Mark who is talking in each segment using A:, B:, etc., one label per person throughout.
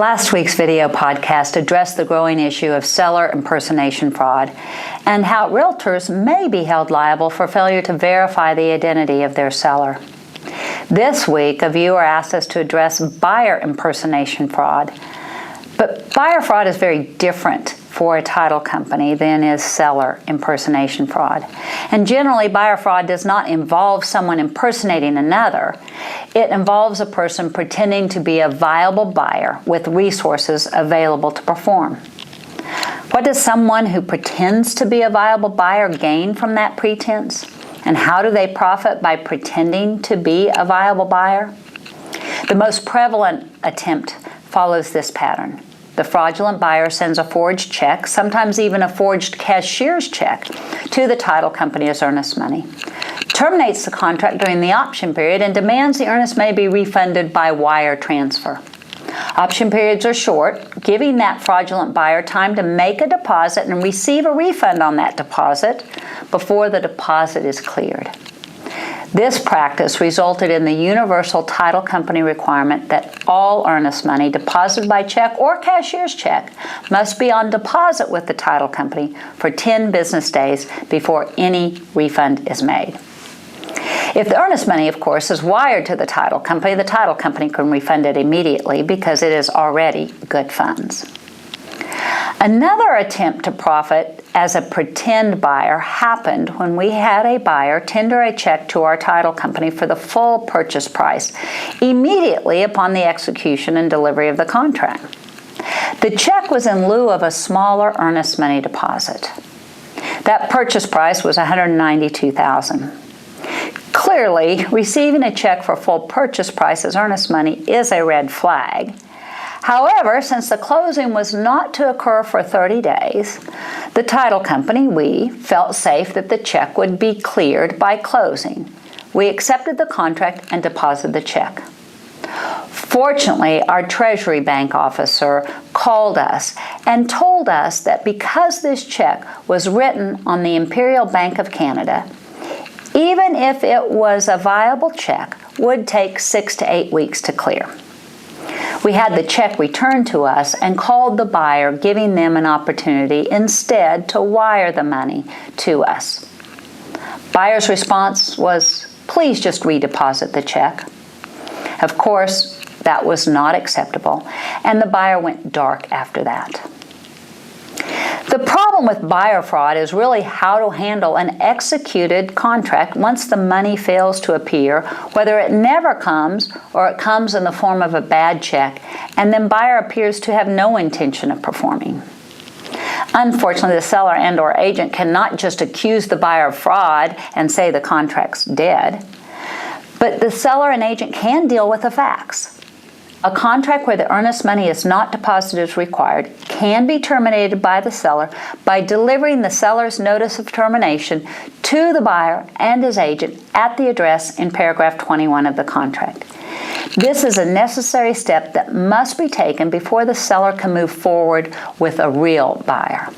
A: Last week's video podcast addressed the growing issue of seller impersonation fraud and how realtors may be held liable for failure to verify the identity of their seller. This week, a viewer asked us to address buyer impersonation fraud. But buyer fraud is very different for a title company than is seller impersonation fraud. And generally, buyer fraud does not involve someone impersonating another. It involves a person pretending to be a viable buyer with resources available to perform. What does someone who pretends to be a viable buyer gain from that pretense? And how do they profit by pretending to be a viable buyer? The most prevalent attempt follows this pattern. The fraudulent buyer sends a forged check, sometimes even a forged cashier's check, to the title company as earnest money, terminates the contract during the option period, and demands the earnest money be refunded by wire transfer. Option periods are short, giving that fraudulent buyer time to make a deposit and receive a refund on that deposit before the deposit is cleared. This practice resulted in the universal title company requirement that all earnest money deposited by check or cashier's check must be on deposit with the title company for 10 business days before any refund is made. If the earnest money, of course, is wired to the title company can refund it immediately because it is already good funds. Another attempt to profit as a pretend buyer happened when we had a buyer tender a check to our title company for the full purchase price immediately upon the execution and delivery of the contract. The check was in lieu of a smaller earnest money deposit. That purchase price was $192,000. Clearly, receiving a check for full purchase price as earnest money is a red flag. However, since the closing was not to occur for 30 days, the title company, we, felt safe that the check would be cleared by closing. We accepted the contract and deposited the check. Fortunately, our Treasury Bank officer called us and told us that because this check was written on the Imperial Bank of Canada, even if it was a viable check, would take 6 to 8 weeks to clear. We had the check returned to us and called the buyer, giving them an opportunity instead to wire the money to us. Buyer's response was, "Please just redeposit the check." Of course, that was not acceptable, and the buyer went dark after that. The problem with buyer fraud is really how to handle an executed contract once the money fails to appear, whether it never comes or it comes in the form of a bad check, and then buyer appears to have no intention of performing. Unfortunately, the seller and/or agent cannot just accuse the buyer of fraud and say the contract's dead, but the seller and agent can deal with the facts. A contract where the earnest money is not deposited as required can be terminated by the seller by delivering the seller's notice of termination to the buyer and his agent at the address in paragraph 21 of the contract. This is a necessary step that must be taken before the seller can move forward with a real buyer.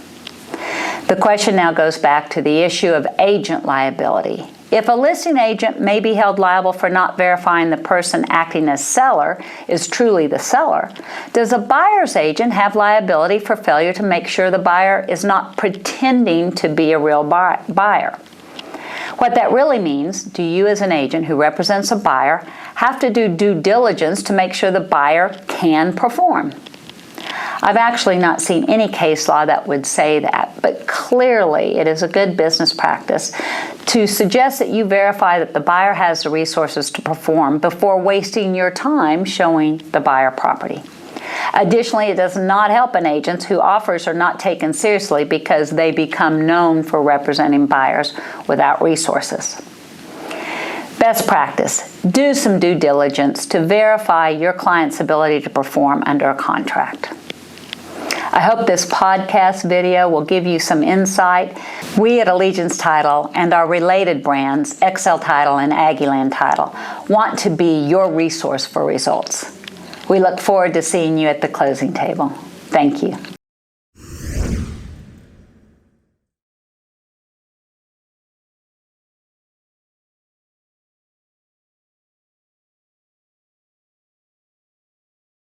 A: The question now goes back to the issue of agent liability. If a listing agent may be held liable for not verifying the person acting as seller is truly the seller, does a buyer's agent have liability for failure to make sure the buyer is not pretending to be a real buyer? What that really means, do you as an agent who represents a buyer have to do due diligence to make sure the buyer can perform? I've actually not seen any case law that would say that, but clearly it is a good business practice to suggest that you verify that the buyer has the resources to perform before wasting your time showing the buyer property. Additionally, it does not help an agent whose offers are not taken seriously because they become known for representing buyers without resources. Best practice, do some due diligence to verify your client's ability to perform under a contract. I hope this podcast video will give you some insight. We at Allegiance Title and our related brands, XL Title and Aggieland Title, want to be your resource for results. We look forward to seeing you at the closing table. Thank you.